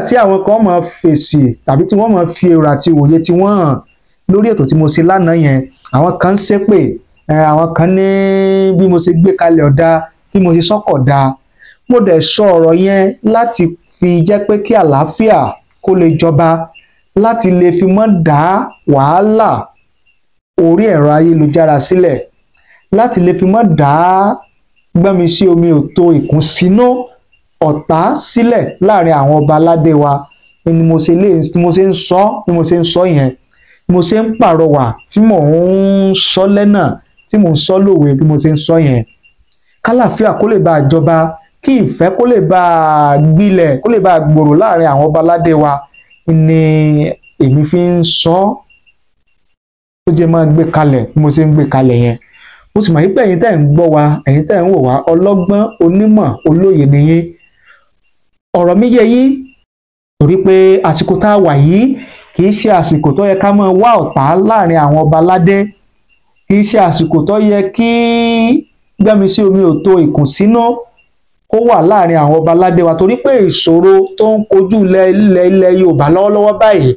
tí àwọn kan máa fèsì tàbí tí wọ́n máa fi èrò àti òye tí wọ́n hàn lórí ètò tí mo ṣe lánàá yẹn, àwọn kan ń ṣépè, àwọn kan ní bí mo ṣe gbé kalẹ̀ ọ̀dà, bí mo ṣe sọ́kọ̀ dá. Mo dẹ̀ sọ ọ̀rọ̀ yẹn láti fi jẹ́ pé kí àlàáfíà kó lè jọba, láti lè fi mọ́ dá wàhálà orí ẹ̀rọ ayélujára sílẹ̀, láti lè fi mọ́ dá gbọ́nmi sí omi òtó ìkùnsínú ọ̀tá sílẹ̀ láàrin àwọn ọba aládé wa. Ni mo ṣe ń sọ yẹn, mo ṣe ń pàrọwà tí mò ń sọ lẹ́nà, tí mò ń sọ lówe bí mo ṣe ń sọ yẹn. Kálàáfíà kó lè bá jọba, kí ìfẹ́ kó lè bá gbilẹ̀, kó lè bá gbòòrò láàrin àwọn ọba aládé wa ni èmi fi ń sọ ó jẹ́ máa gbé kalẹ̀ bí mo ṣe ń gbé kalẹ̀ yẹn. Mo sì mọ̀ wípé ẹ̀yin tẹ́ ń gbọ́ wa, ẹ̀yin tẹ́ ń wò wá, ọlọ́gbọ́n, onímọ̀, olóye ni yín. Ọ̀rọ̀ mi yé yín torí pé àsìkò tá a wà yìí kì í ṣe àsìkò tó yẹ ká máa wá ọ̀tá láàrin àwọn ọba aládé, kì í ṣe àsìkò tó yẹ kí gbẹ́mi sí omi òtó ìkùnsínú kó wà láàrin àwọn ọba aládé wa, torí pé ìṣòro tó ń kojú ilẹ̀ Yorùbá lọ́wọ́lọ́wọ́ báyìí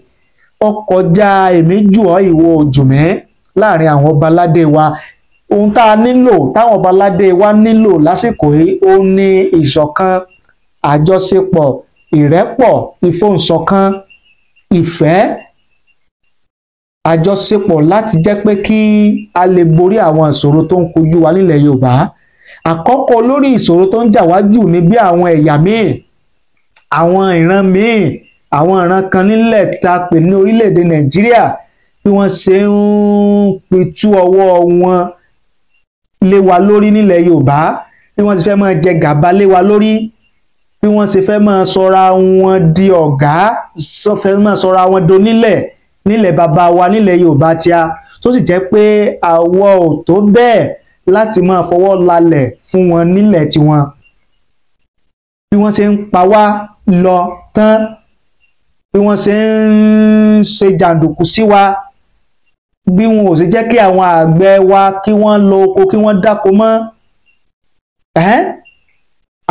ó kọjá èmi jù ọ́ ìwọ ojú mi láàrin àwọn ọba aládé wa. Ohun tá a nílò, táwọn ọba aládé wa nílò lásìkò yìí, ó ní ìṣọ̀kan, àjọṣepọ̀, ìrẹ́pọ̀, ìfohùnṣọ̀kan, ìfẹ́, àjọṣepọ̀ láti jẹ́ pé kí a lè borí àwọn ìṣòro tó ń kojú wa nílẹ̀ Yorùbá. Àkọ́kọ́ lórí ìṣòro tó ń jà wá jù ní bí àwọn ẹ̀yà míì, àwọn ìran míì, àwọn ìran kan nílẹ̀ tá a pè ní orílẹ̀-èdè Nàìjíríà bí wọ́n ṣe ń pitú ọwọ́ wọn lé wa lórí nílẹ̀ Yorùbá, bí wọ́n ti fẹ́ máa jẹ gàba lé wa lórí, bí wọ́n ṣe fẹ́ máa sọra wọn di ọ̀gá, fẹ́ máa sọra wọn donílẹ̀ nílẹ̀ bàbá wa nílẹ̀ Yorùbá tíá, tó sì jẹ́ pé àwa ò tó bẹ́ẹ̀ láti máa fọwọ́ lálẹ̀ fún wọn nílẹ̀ tiwọn. Bí wọ́n ṣe ń pa wá lọ tán, bí wọ́n ṣe ń ṣe jàǹdùkú sí wa, bí wọn ò sì jẹ́ kí àwọn àgbẹ̀ wa kí wọ́n lọ oko, kí wọ́n dáko mọ́.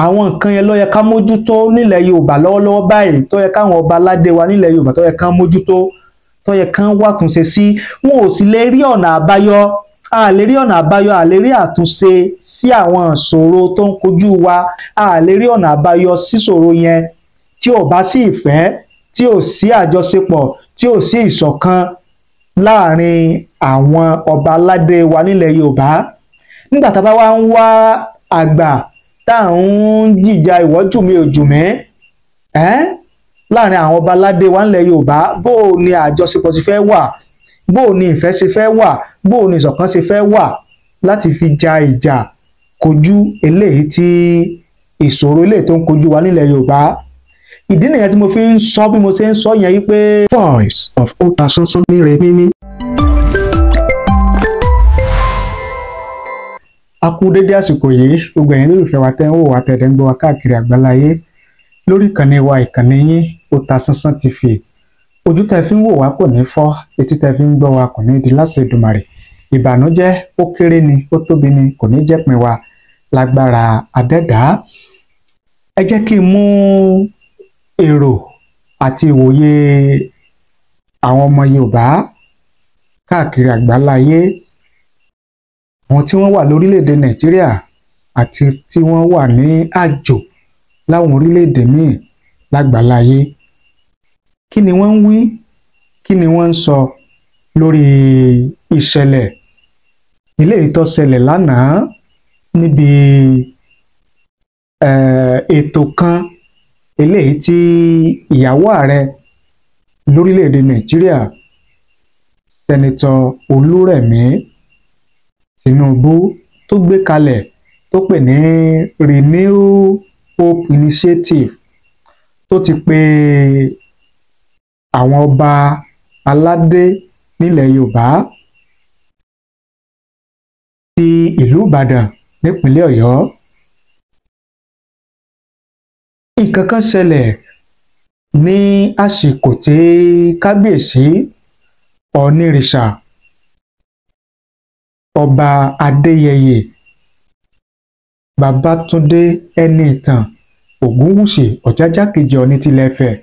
Àwọn nǹkan yẹn ló yẹ ká mójútó nílẹ̀ Yorùbá lọ́wọ́lọ́wọ́ báyìí, tó yẹ káwọn ọba aládé wa nílẹ̀ Yorùbá tó yẹ ká mójútó, tó yẹ ká wá àtúnṣe sí. Wọn ò sì lè rí ọ̀nà àbáyọ, a lè rí ọ̀nà àbáyọ, a lè rí àtúnṣe sí àwọn ìṣòro tó ń kojú wa, a lè rí ọ̀nà àbáyọ sí ìṣòro yẹn tí ò bá sí ìfẹ́, tí ò sí àjọṣepọ̀, tí ò sí ìṣọ̀kan láàrin àwọn ọba aládé wa nílẹ̀ Yorùbá. Nígbà tá a bá wá ń wá àgbà tá à ń jìjà ìwọ́jú mi òjù mi láàrin àwọn ọba aládé wa nílẹ̀ Yorùbá, bó o ní àjọṣepọ̀ ti fẹ́ wà, bó o ní ìfẹ́ ṣe fẹ́ wà, bó o ní ìṣọ̀kan ṣe fẹ́ wà láti fi ja ìjà kojú eléyìí tí ìṣòro eléyìí tó ń kojú wa nílẹ̀ Yorùbá. Ìdí nìyẹn tí mo fi ń sọ bí mo ṣe ń sọ yẹn wípé Voice of Otasansan Mírèmí. A kú dédé àsìkò yìí, gbogbo ẹ̀yin lólùfẹ́ wa tẹ́ ń wò wá tẹ̀lé ń gbọ́ wa káàkiri àgbáláyé lórí ìkànnì wa, ìkànnì yín Otasansan TV. Ojú tẹ́ fi ń wò wá kò ní fọ́, etí tẹ́ fi ń gbọ́ wa kò ní di láṣẹ Èdùmàrè. Ìbànújẹ́ ó kéré ni, ó tóbi ni, kò ní jẹ́ pín wa lágbára Adẹ́dàá. Ẹ jẹ́ kí n mú èrò àti ìwòye àwọn ọmọ Yorùbá káàkiri àgbáláyé, àwọn tí wọ́n wà lórílẹ̀-èdè Nàìjíríà àti tí wọ́n wà ní àjò láwọn orílẹ̀-èdè míì lágbàláyé. Kí ni wọ́n ń wí? Kí ni wọ́n ń sọ lórí ìṣẹ̀lẹ̀ eléyìí tó ṣẹlẹ̀ lánàá níbi ètò kan eléyìí tí ìyàwó ààrẹ lórílẹ̀-èdè Nàìjíríà, Sẹ́nitọ̀ Olúrẹ̀mí Tinubu tó gbé kalẹ̀ tó pè ní Renew Hope Initiative, tó ti pe àwọn ọba aládé nílẹ̀ Yorùbá ti ìlú Ìbàdàn nípínlẹ̀ Ọ̀yọ́. Nǹkan kan ṣẹlẹ̀ ní àsìkò tí kábíyèsí Ọ̀nìrìṣà ọba Adéyẹyè Babátúndé Ẹniìtàn Ògúnwùsì Ọ̀jájá kejì Ọọ̀ni tilẹ̀ Ifẹ̀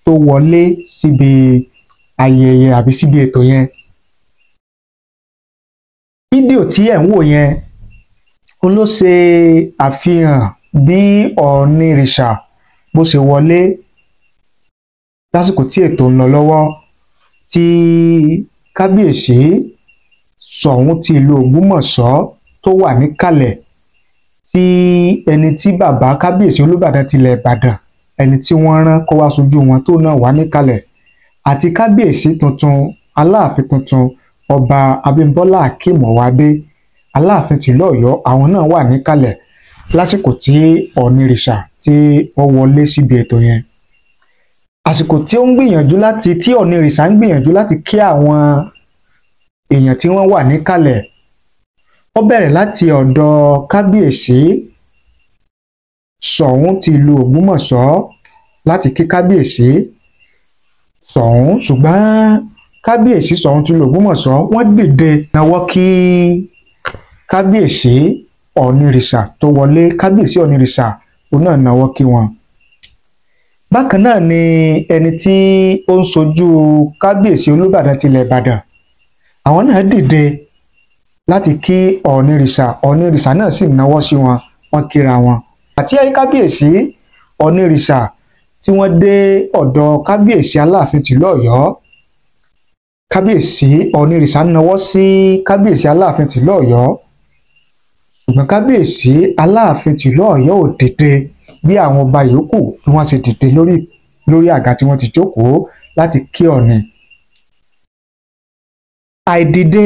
tó wọlé síbi ayẹyẹ àbí síbi ètò yẹn. Fídíò tí ẹ̀ ń wò yẹn ó ló ṣe àfihàn bí Ọ̀ọ̀nìrìṣà bó ṣe wọlé lásìkò tí ètò ń lọ lọ́wọ́, tí kábíyèsí Ṣọ̀ún ti ìlú Ògbómọ̀ṣọ́ tó wà níkàlẹ̀, tí ẹni tí bàbá kábíyèsí Olúbàdàn tilẹ̀ Ìbàdàn ẹni tí wọ́n rán kó wá ṣojú wọn tó náà wà níkàlẹ̀, àti kábíyèsí tuntun Aláàfin tuntun Ọba Abímbọ́lá Akeem Ọwádé Aláàfin tìlú Ọ̀yọ́, àwọn náà wà níkàlẹ̀ lásìkò tí Ọ̀ọ̀nìrìṣà tí wọ́n wọlé síbi ètò yẹn. Àsìkò tí Ọ̀ọ̀nìrìṣà ń gbìyànjú láti kí àwọn èèyàn tí wọ́n wà níkàlẹ̀, ó bẹ̀rẹ̀ láti ọ̀dọ̀ kábíyèsí Ṣọ̀ún ti ìlú Ògbómọ̀ṣọ́ láti kí kábíyèsí Ṣọ̀ún, ṣùgbọ́n kábíyèsí Ṣọ̀ún ti ìlú Ògbómọ̀ṣọ́ wọ́n dìde náwó kí kábíyèsí Ọ̀ọ̀nìrìṣà tó wọlé. Kábíyèsí Ọ̀ọ̀nìrìṣà òun náà náwó kí wọn. Bákan náà ni ẹni tí ó ń ṣojú kábíyèsí Olúbàdàn tilẹ̀ Ìbàdàn, àwọn náà dìde láti kí Ọ̀ọ̀nìrìṣà náà sì náwó sí wọn, wọ́n kíra wọn. Àti kábíyèsí Ọ̀ọ̀nìrìṣà tí wọ́n dé ọ̀dọ̀ kábíyèsí Aláàfin tìlú Ọ̀yọ́, kábíyèsí Ọ̀ọ̀nìrìṣà náwó sí kábíyèsí Aláàfin tìlú Ọ̀yọ́, ṣùgbọ́n kábíyèsí Aláàfin tìlú Ọ̀yọ́ ò dìde bí àwọn ọba yòókù bí wọ́n ṣe dìde lórí àga tí wọ́n ti jókòó láti kí Ọọ̀nì. Àìdìde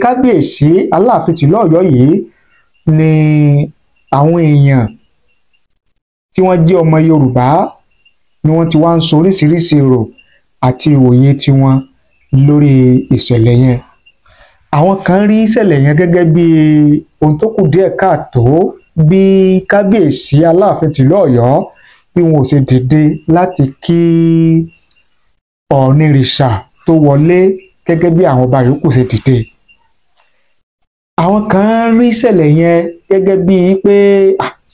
kábíyèsí Aláàfin tìlú Ọ̀yọ́ yìí ni àwọn èèyàn tí wọ́n jẹ́ ọmọ Yorùbá ni wọ́n ti wá ń sọ oríṣiríṣi èrò àti ìwòye tiwọn lórí ìṣẹ̀lẹ̀ yẹn. Àwọn kan rí ìṣẹ̀lẹ̀ yẹn gẹ́gẹ́ bí ohun tó kù díẹ̀ káàtó, bí kábíyèsí Aláàfin tìlú Ọ̀yọ́ bí wọn ò ṣe dìde láti kí Ọ̀ọ̀nìrìṣà tó wọlé gẹ́gẹ́ bí àwọn ọba yòókù ṣe dìde. Àwọn kan rí ìṣẹ̀lẹ̀ yẹn gẹ́gẹ́ bíi pé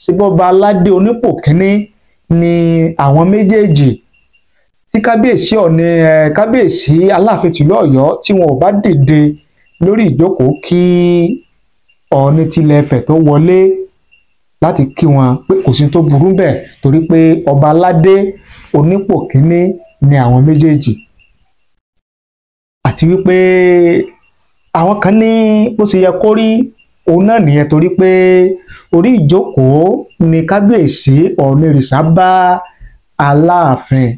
ṣebọ́ba aládé onípò kínní ni àwọn méjèèjì, tí kábíyèsí Aláàfin tìlú Ọ̀yọ́ tí wọn ò bá dìde lórí ìjókòó kí Ọọ̀ni tilẹ̀ Ifẹ̀ tó wọlé láti kí wọn, pé kò sí tó burú bẹ́ẹ̀ torí pé ọba aládé onípò kínní ni àwọn méjèèjì. Àti wípé àwọn kan ní bó ṣe yẹ kó rí òun náà nìyẹn, torí pé orí ìjókòó ni kábíyèsí Ọ̀ọ̀nìrìṣà bá Aláàfin.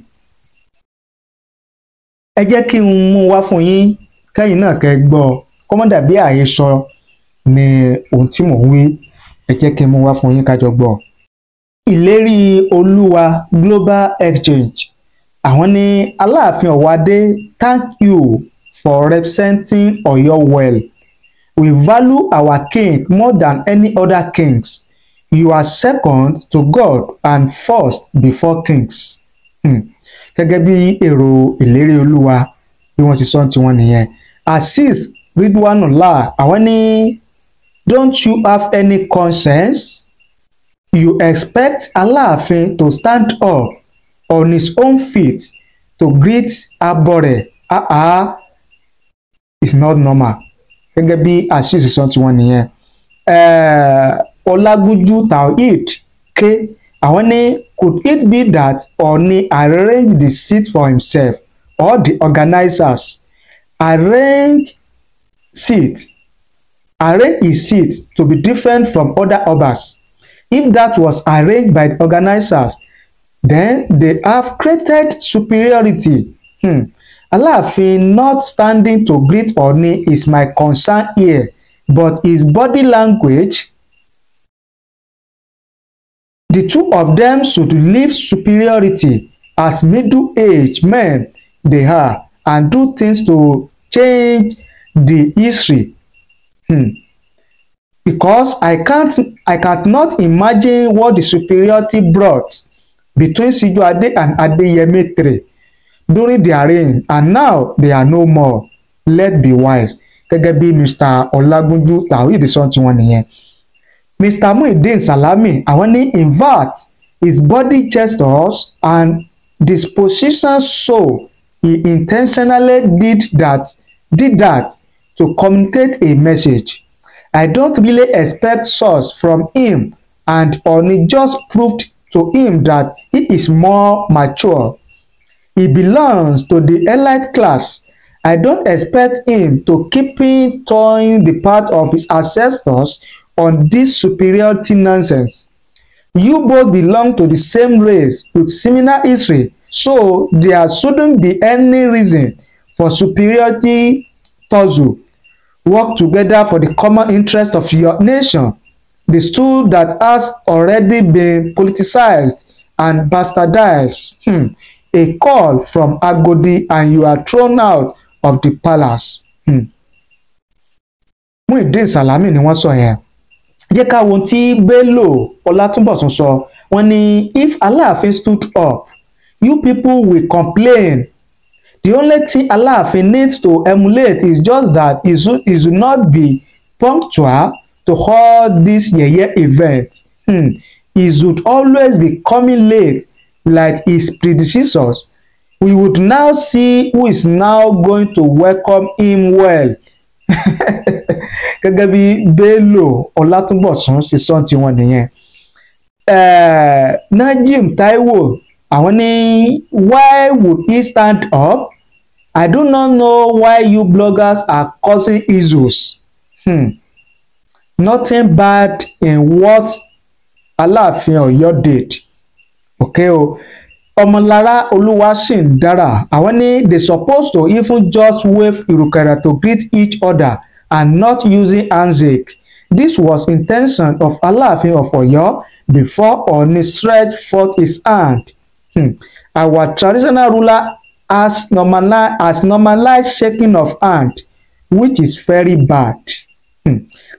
Ẹ jẹ́ kí n mú wá fún yín kẹ́yìn náà kẹ́ gbọ́, kó má dàbí àhesọ ni ohun tí mò ń wí. Ẹ jẹ́ kí n mú wá fún yín kájọ gbọ́. Ìlérí Olúwa Global Exchange, àwọn ní Aláàfin Ọwádé, thank you for representing Ọ̀yọ́ well. We value our king more than any other kings. You are second to God and first before kings. Gẹ́gẹ́ bí èrò ìlérí Olúwa bí wọ́n ti sọ tiwọn nìyẹn. Azeez Ridwanullah, àwọn ní don't you have any conscience? You expect Aláàfin to stand up on his own feet to greet Abore. It's not normal. Gẹ́gẹ́ bí Azeez sọ tiwọn nìyẹn. Ọlágúnjú Tawhid ké, àwọn ní could it be that Ọọ̀ni arranged the seat for himself or the organizers arrange his seat to be different from other obas? If that was arranged by the organizers, then they have created superiority. Aláàfin not standing to greet Ọọ̀ni is my concern here, but his body language, the two of them should leave superiority as middle-aged men they are and do things to change the history. Because I cannot imagine what the superiority brought between Sijuade and Adeyemi III during their reign, and now they are no more. Let's be wise. Gẹ́gẹ́ bí Mr. Ọlágúnjú Tawhid sọ tiwọn nìyẹn. Mr. Muideen Salami, àwọn ní in fact his body gestures and disposition, so he intentionally did that to communicate a message. I don't really expect such from him, and Oni just proved to him that he is more mature. He belongs to the elite class. I don't expect him to keep toeing the path of his ancestors on this superiority nonsense. You both belong to the same race with similar history, so there shouldn't be any reason for superiority tussle. Work together for the common interest of your nation. The stool that has already been politicized and bastardized. A call from Agodi and you are thrown out of the palace. Muideen Salami ni wọ́n sọ yẹn. Jẹ́ ká wo ohun tí Bello Ọlátúnbọ̀sún sọ. Wọ́n ní if Aláàfin stood up, you people will complain. The only thing Aláàfin needs to emulate is just that he should not be punctual to all these yeye events. He should always be coming late like his predecessors. We would now see who is now going to welcome him well. Gẹ́gẹ́ bí Bello Ọlátúnbọ̀sún ṣe sọ tiwọn nìyẹn. Najim Taiwo àwọn ní why would he stand up? I do not know why you bloggers are causing issues. Nothing bad in what Aláàfin Ọ̀yọ́ did. Okay o. Ọmọlára Olúwaṣìndára àwọn ní they supposed to even just wave ìrùkẹ̀rẹ̀ to greet each other and not using handshake. This was intention of Aláàfin of Ọ̀yọ́ before Oni stretched forth his hand. Our traditional ruler has normalized shaking of hand, which is very bad.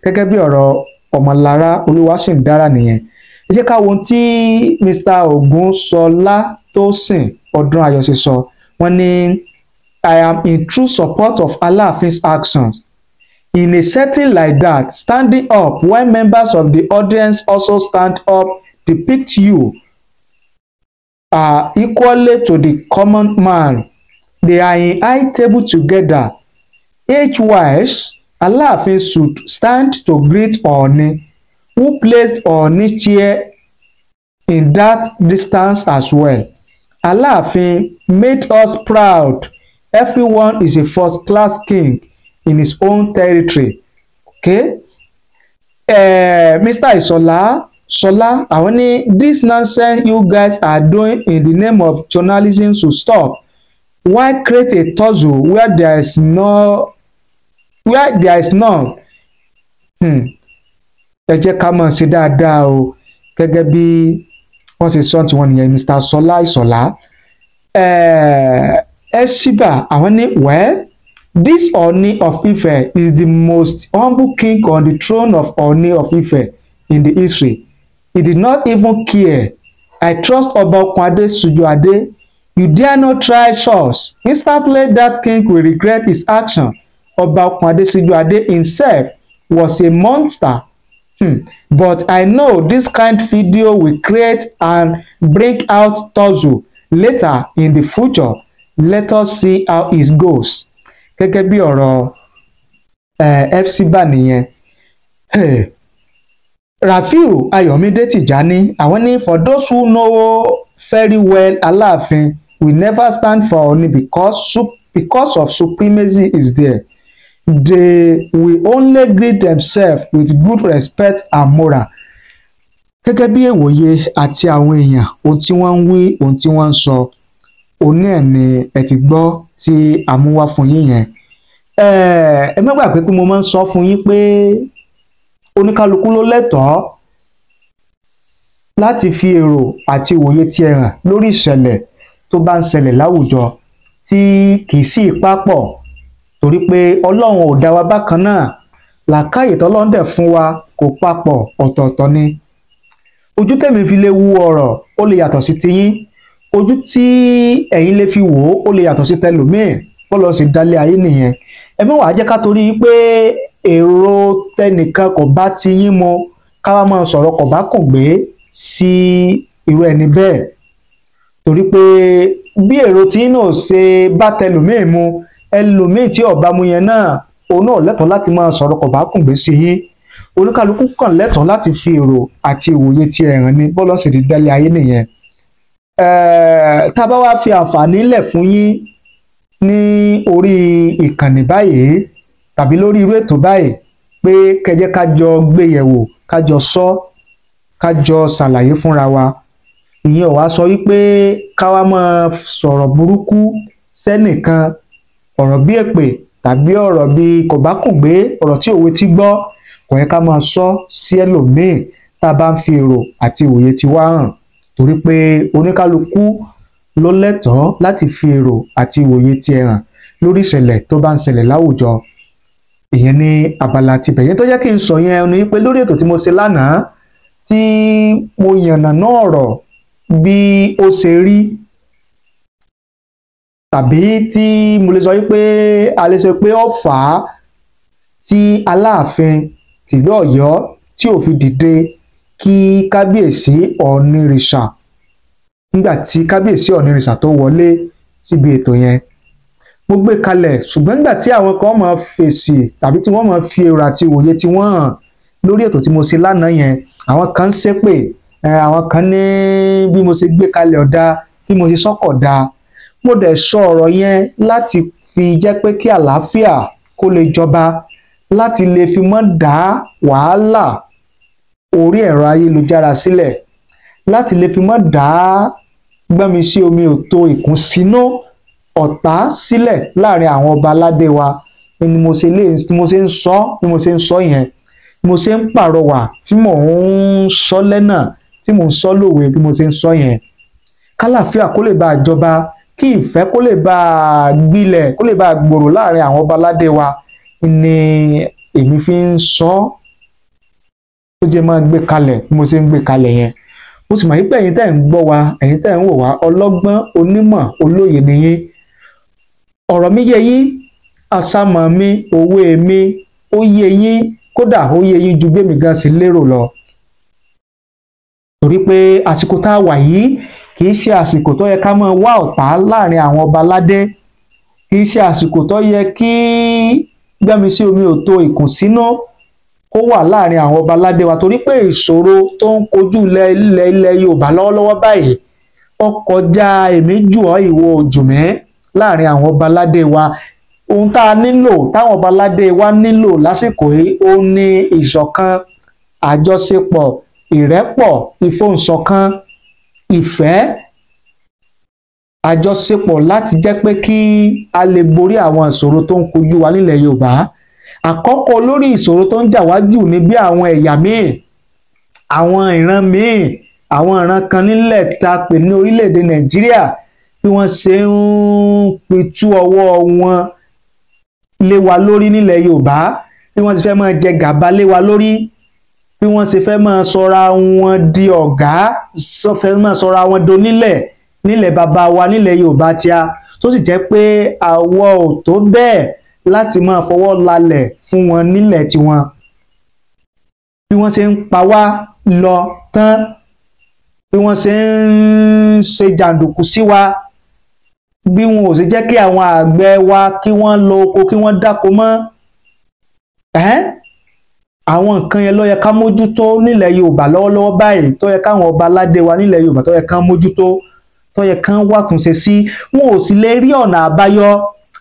Gẹ́gẹ́ bí ọ̀rọ̀ Ọmọlára Olúwaṣìndára nìyẹn. Ẹ jẹ́ ká wo ohun tí Mr. Ògúnṣọlá Tósìn Ọdúnayọ̀ ṣe sọ. Wọ́n ní I am in true support of Alaafin's actions. In a setting like that, standing up when members of the audience also stand up depict you equally to the common man. They are in high table together. Age-wise, Aláàfin should stand to greet Ọọ̀ni, who placed Ọọ̀ni chair in that distance as well. Aláàfin made us proud. Everyone is a first-class king in his own territory. Okay? Mr. Ṣọlá àwọn ní this nonsense you guys are doing in the name of journalism should stop. Why create a tussle where there is none? Ẹ jẹ́ ká mọ̀ sí dáadáa o gẹ́gẹ́ bí wọ́n ṣe sọ tiwọn nìyẹn Mr. Ṣọlá Ìṣọ̀lá. Ẹ̀ṣíbà àwọn ní well, this Ọọ̀ni of Ife is the most humble king on the throne of Ọọ̀ni of Ife in the history. He did not even care. I trust Ọba Okunade Sujoade. You dare not try such. Instantly that king will regret his action. Ọba Okunade Sujoade himself was a monster. But I know this kind of video will create and bring out tussle later in the future. Let us see how it goes. Gẹ́gẹ́ bí ọ̀rọ̀ FCBA nìyẹn. Rafiu Ayọ̀mídé Tìjání àwọn ní for those who know very well Aláàfin will never stand for Ọọ̀ni because of supremacy is there. They will only greet themselves with good respect and moral. Gẹ́gẹ́ bí èwòye àti àwọn èèyàn ohun tí wọ́n ń wí ohun tí wọ́n ń sọ òun náà ni ẹ ti gbọ́ tí a mú wá fún yín yẹn. Ẹ má gbàgbé pé mo máa ń sọ fún yín pé oníkálukú ló lẹ́tọ̀ọ́ láti fi èrò àti òye tí ẹ hàn lórí ìṣẹ̀lẹ̀ tó bá ń ṣẹlẹ̀ láwùjọ tí kì í sí ipá pọ̀ torí pé Ọlọ́run ò dá wa bákan náà, làákàyè tọ́lọ́run dẹ̀ fún wa kò papọ̀, ọ̀tọ̀ọ̀tọ̀ ni. Ojú tèmi fi lè wo ọ̀rọ̀ ó lè yàtọ̀ sí tiyín, ojú tí ẹ̀yin lè fi wò ó lè yàtọ̀ sí tẹlòmíì, bọ́lọ̀ sì dálé ayé nìyẹn. Ẹ má wàá jẹ́ ká torí pé èrò tẹnìkan kò bá ti yín mu ká wá máa sọ̀rọ̀ kò bá kùn gbé sí irú ẹni bẹ́ẹ̀. torí pé bí èrò tí náà ṣe bá tẹlòmíì mu, ẹlòmíì tí ọba mu yẹn náà òun náà lẹ́tọ̀ọ́ láti máa sọ̀rọ̀ kò bá kùn gbé sí yín. Oníkálukú kàn lẹ́tọ̀ọ́ láti fi èrò àti ìwòye ti ẹ̀ràn ní bọ́lọ́ sì rí dálé ayé nìyẹn. Tá a bá wá fi àǹfààní lẹ̀ fún yín ní orí ìkànnì báyìí tàbí lórí irú ètò báyìí pé kẹjẹ ká jọ gbé yẹ̀wò, ká jọ sọ, ká jọ ṣàlàyé fúnra wa, ìyẹn ò wá sọ wípé ká wá máa sọ̀rọ̀ burúkú sẹ́nìkan, ọ̀rọ̀ bí èpè tàbí ọ̀rọ̀ bí kò bá kùn gbé, ọ̀rọ̀ tí òwe ti gbọ́, kò yẹ ká máa sọ sí ẹlòmíì tá a bá ń fi èrò àti òye ti wá hàn, torí pé oníkálukú ló lẹ́tọ̀ọ́ láti fi èrò àti òye ti ẹ̀ hàn lórí ìṣẹ̀lẹ̀ tó bá ń ṣẹlẹ̀ láwùjọ. Ìyẹn ní abala tibẹ̀ yẹn tó jẹ́ kí n sọ yẹn ni pé lórí ètò tí mo ṣe lánàá tí mo yànnàná ọ̀rọ̀ bí ó ṣe rí, tàbí tí mo lè sọ wípé a lè sọ pé ó fà á tí Aláàfin tìlú Ọ̀yọ́ tí ò fi dìde kí kábíyèsí Ọ̀ọ̀nìrìṣà nígbà tí kábíyèsí Ọ̀ọ̀nìrìṣà tó wọlé síbi ètò yẹn. Mo gbé kalẹ̀, ṣùgbọ́n nígbà tí àwọn kan máa fèsì tàbí tí wọ́n máa fi èrò àti òye tí wọ́n hàn lórí ètò tí mo ṣe lánàá yẹn, àwọn kan ń ṣépè, àwọn kan ní bí mo ṣe gbé kalẹ̀ ọ̀dà, bí mo ṣe sọ́kọ̀ dá. Mo dẹ̀ sọ ọ̀rọ̀ yẹn láti fi jẹ́ pé kí àlàáfíà kó lè jọba, láti lè fi mọ́ dá wàhálà orí ẹ̀rọ ayélujára sílẹ̀, láti lè fi mọ́ dá gbọ́nmi sí omi òtó ìkùnsínú ọ̀tá sílẹ̀ láàrin àwọn ọba aládé wa. Ni mo ṣe ń sọ yẹn, mo ṣe ń pàrọwà tí mò ń sọ lẹ́nà, tí mò ń sọ lówe bí mo ṣe ń sọ yẹn. Kálàáfíà kó lè bá jọba, kí ìfẹ́ kó lè bá gbilẹ̀, kó lè bá gbòòrò láàrin àwọn ọba aládé wa ni èmi fi ń sọ ó jẹ́ máa gbé kalẹ̀ bí mo ṣe ń gbé kalẹ̀ yẹn. Mo sì mọ̀ wípé ẹ̀yin tẹ́ ń gbọ́ wa, ẹ̀yin tẹ́ ń wò wá, ọlọ́gbọ́n, onímọ̀, olóye ni yín. Ọ̀rọ̀ mi yé yín, àsámọ̀ mi, òwe mi ó yé yín, kódà ó yé yín ju bẹ́ẹ̀ mi gan sí lérò lọ. Torí pé àsìkò tá a wà yìí kì í ṣe àsìkò tó yẹ ká máa wá ọ̀tá láàrin àwọn ọba aládé, kì í ṣe àsìkò tó yẹ kí gbẹ́mi sí omi òtó ìkùnsínú kó wà láàrin àwọn ọba aládé wa, torí pé ìṣòro tó ń kojú ilẹ̀ Yorùbá lọ́wọ́lọ́wọ́ báyìí ó kọjá èmi jù ọ́ ìwọ ojú mi láàrin àwọn ọba aládé wa. Ohun tá a nílò, táwọn ọba aládé wa nílò lásìkò yìí, ó ní ìṣọ̀kan, àjọṣepọ̀, ìrẹ́pọ̀, ìfohùnṣọ̀kan, ìfẹ́, àjọṣepọ̀ láti jẹ́ pé kí a lè borí àwọn ìṣòro tó ń kojú wa nílẹ̀ Yorùbá. Àkọ́kọ́ lórí ìṣòro tó ń jà wá jù ní bí àwọn ẹ̀yà míì, àwọn ìran míì, àwọn ìran kan nílẹ̀ tá a pè ní orílẹ̀-èdè Nàìjíríà bí wọ́n ṣe ń pitú ọwọ́ wọn lé wa lórí nílẹ̀ Yorùbá, bí wọ́n ti fẹ́ máa jẹ gàba lé wa lórí, bí wọ́n ṣe fẹ́ máa sọra wọn di ọ̀gá, fẹ́ máa sọra wọn donílẹ̀ nílẹ̀ bàbá wa nílẹ̀ Yorùbá tíá, tó sì jẹ́ pé àwọ̀ ò tó bẹ́ẹ̀ láti máa fọwọ́ lálẹ̀ fún wọn nílẹ̀ tiwọn. Bí wọ́n ṣe ń pa wá lọ tán, bí wọ́n ṣe ń ṣe jàǹdùkú sí wa, bí wọn ò sì jẹ́ kí àwọn àgbẹ̀ wa kí wọ́n lọ oko, kí wọ́n dáko mọ́. Àwọn nǹkan yẹn ló yẹ ká mójútó nílẹ̀ Yorùbá lọ́wọ́lọ́wọ́ báyìí, tó yẹ káwọn ọba aládé wa nílẹ̀ Yorùbá tó yẹ ká mójútó, tó yẹ ká wàtúnṣe sí. Wọn ò sì lè rí ọ̀nà àbáyọ,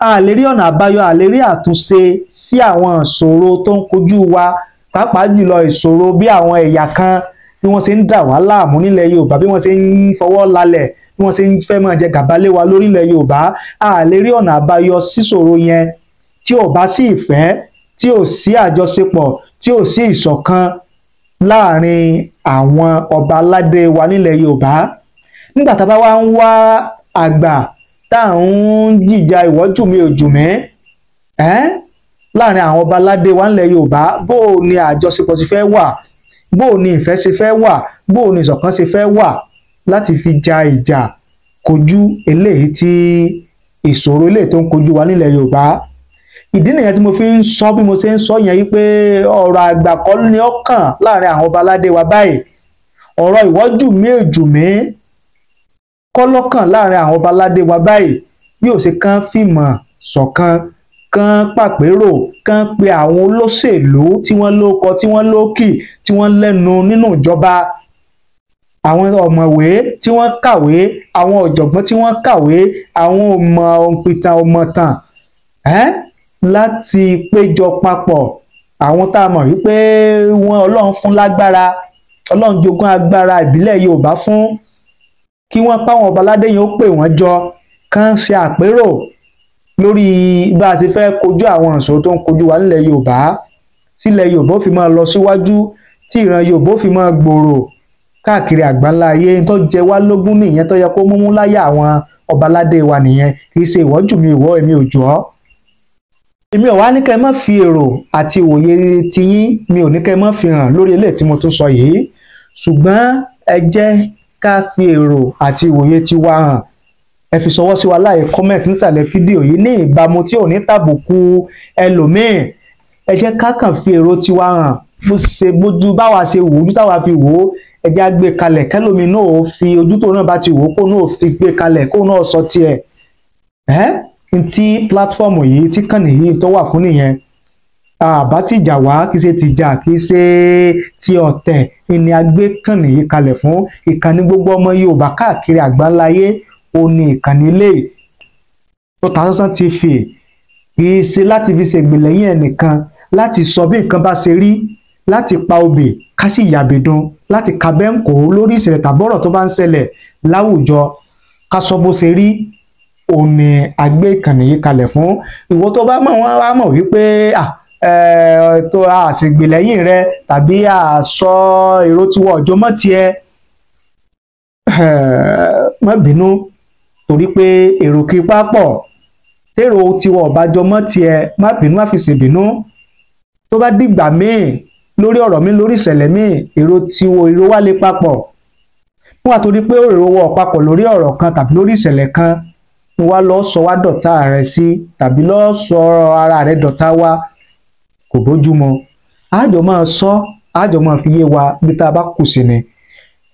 a lè rí ọ̀nà àbáyọ, a lè rí àtúnṣe sí àwọn ìṣòro tó ń kojú wa, pàápàá jùlọ ìṣòro bí àwọn ẹ̀yà kan bí wọ́n ṣe ń dà wá láàmú nílẹ̀ Yorùbá, bí wọ́n ṣe ń fọwọ́ lálẹ̀, bí wọ́n ṣe ń fẹ́ máa jẹ gàba lé wa lórílẹ̀ Yorùbá. A lè rí ọ̀nà àbáyọ síṣòro yẹn tí ò bá sí ìfẹ́, tí ò sí àjọṣepọ̀, tí ò sí ìṣọ̀kan láàrin àwọn ọba aládé wa nílẹ̀ Yorùbá. Nígbà tá a bá wá ń wá àgbà tá à ń jìjà ìwọ́jú mi òjù mi láàrin àwọn ọba aládé wa nílẹ̀ Yorùbá, bó o ní àjọṣepọ̀ ti fẹ́ wà, bó o ní ìfẹ́ ṣe fẹ́ wà, bó o ní ìṣọ̀kan ṣe fẹ́ wà láti fi ja ìjà kojú eléyìí tí ìṣòro eléyìí tó ń kojú wa nílẹ̀ Yorùbá. Ìdí nìyẹn tí mo fi ń sọ bí mo ṣe ń sọ yẹn wípé ọ̀rọ̀ àgbà kọ́ ni ó kàn láàrin àwọn ọba aládé wa báyìí. Ọ̀rọ̀ ìwọ́jú mi òjù mi kọ́ lọ́kàn láàrin àwọn ọba aládé wa báyìí bí ó ṣe kán fìmọ̀ ṣọ̀kan kán pàpérò kán pe àwọn olóṣèlú tí wọ́n lóko tí wọ́n lókì tí wọ́n lẹ́nu nínú ìjọba, àwọn ọ̀mọ̀wé tí wọ́n kàwé, àwọn ọ̀jọ̀gbọ́n tí wọ́n kàwé, àwọn òǹpìtàn ọ̀mọ̀tàn láti péjọ papọ̀, àwọn tá a mọ̀ wípé wọ́n Ọlọ́run fún lágbára, Ọlọ́run jogún agbára ìbílẹ̀ Yorùbá fún, kí wọ́n páwọn ọba aládé yẹn ó pè wọ́n jọ kán ṣe àpérò lórí bá a ti fẹ́ kojú àwọn ìṣòro tó ń kojú wa nílẹ̀ Yorùbá, sílẹ̀ Yorùbá ó fi máa lọ síwájú, tí ìran Yorùbá ó fi máa gbòòrò káàkiri àgbáńlá ayé. tó jẹ wá lógún nìyẹn, tó yẹ kó múmú láyà àwọn ọba aládé wa nìyẹn, kì í ṣe ìwọ jù mí ìwọ èmi ò jù ọ́. èmi ò wá ní kẹ́ ẹ má fi èrò àti òye tiyín, mi ò ní kẹ́ ẹ má fi hàn lórí eléyìí tí mo tún sọ yìí, ṣùgbọ́n ẹ jẹ́ ká fi èrò àti òye tiwa hàn. ẹ fi ṣọwọ́ sí wa láì kọ́mẹ̀tì nísàlẹ̀ fídíò yìí ní ìbámu tí ò ní tàbùkù ẹlòmíì. ẹ jẹ́ ká kàn fi èrò tiwa hàn bó ṣe bójú báwa ṣe wò ojú táwa fi wò ó, ẹ jẹ́ á gbé kalẹ̀ kẹ́lòmíì náà ó fi ojú tó náà bá ti wò ó kó náà fi gbé kalẹ̀ kó náà sọ tiẹ̀. tí pílátífọ́ọ̀mù yìí tí kàn nìyí tó wà fún nìyẹn. àbá ti jà wá kì í ṣe ti jà kì í ṣe ti ọ̀tẹ̀ ìní agbé kàn nìyí kalẹ̀ fún. ìkànnì gbogbo ọmọ Yorùbá káàkiri àgbáńláyé ó ní ìkànnì ilé Otasansan TV, kì í ṣe láti fi ṣègbè lẹ́yìn ẹnìkan, láti sọ bí nǹkan bá ṣe rí, láti pa obì ká sì yàbìdún, láti ka bẹ́ńkò lórí ìṣẹ̀lẹ̀ tàbọ̀rọ̀ tó bá ń ṣẹlẹ̀ láwùjọ ká sọ bó ṣe rí. òun ni agbé ìkànnì yìí kalẹ̀ fún. ìwọ tó bá mọ̀ wọ́n wá mọ̀ wípé tó àṣègbè lẹ́yìn rẹ tàbí àṣọ èrò tiwọ̀ ọjọ́ mọ́ tiẹ̀, má bínú, torí pé èrò kí pápọ̀ tèrò tiwọ̀ ọ̀bájọ́ mọ́ tiẹ̀, má bínú má fi ṣèbínú. tó bá dìgbà míì lórí ọ̀rọ̀ mi lórí ìṣẹ̀lẹ̀ míì èrò tiwọ̀ èrò wá lè papọ̀, fún wa torí pé èrò wọ̀ papọ̀ lórí ọ̀rọ̀ kan tàbí lórí ìṣẹ̀lẹ̀ kan ni wá lọ sọ wá dọ̀tá rẹ sí tàbí lọ sọ ara rẹ dọ̀tá wa, kò bójúmu. àjọ máa sọ àjọ máa fi yé wa bí tá a bá kù sí ni.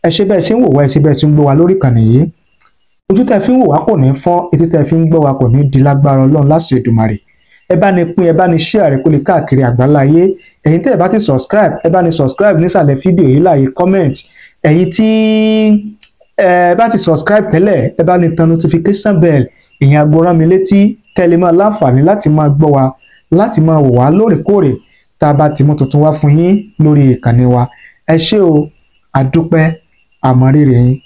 ẹ ṣe bẹ́ẹ̀ sí ń wò wá, ẹ ṣe bẹ́ẹ̀ sí ń gbọ́ wa lórí ìkànnì yìí. ojú tẹ́ fi ń wò wá kò ní fọ́, etí tẹ́ fi ń gbọ́ wa kò ní di lágbára Ọlọ́run láṣẹ Èdùmàrè. ẹ bá ní pín, ẹ bá ní share kó lè káàkiri àgbáláyé. ẹ̀yin tẹ́ ẹ bá ti subscribe, ẹ bá ní subscribe nísàlẹ̀ fídíò yìí láàyè comment. ẹ̀yin tí ẹ bá ti subscribe tẹ́lẹ̀, ẹ bá ní tan notification bell, ìyẹn aago rán mi létí kẹ́ lè máa láǹfààní láti máa gbọ́ wa, láti máa wò wá lóòrèkóòrè tá a bá ti mú tuntun wá fún yín lórí ìkànnì wa. ẹ ṣé o, àdúpẹ́, àmọ̀rírì yín.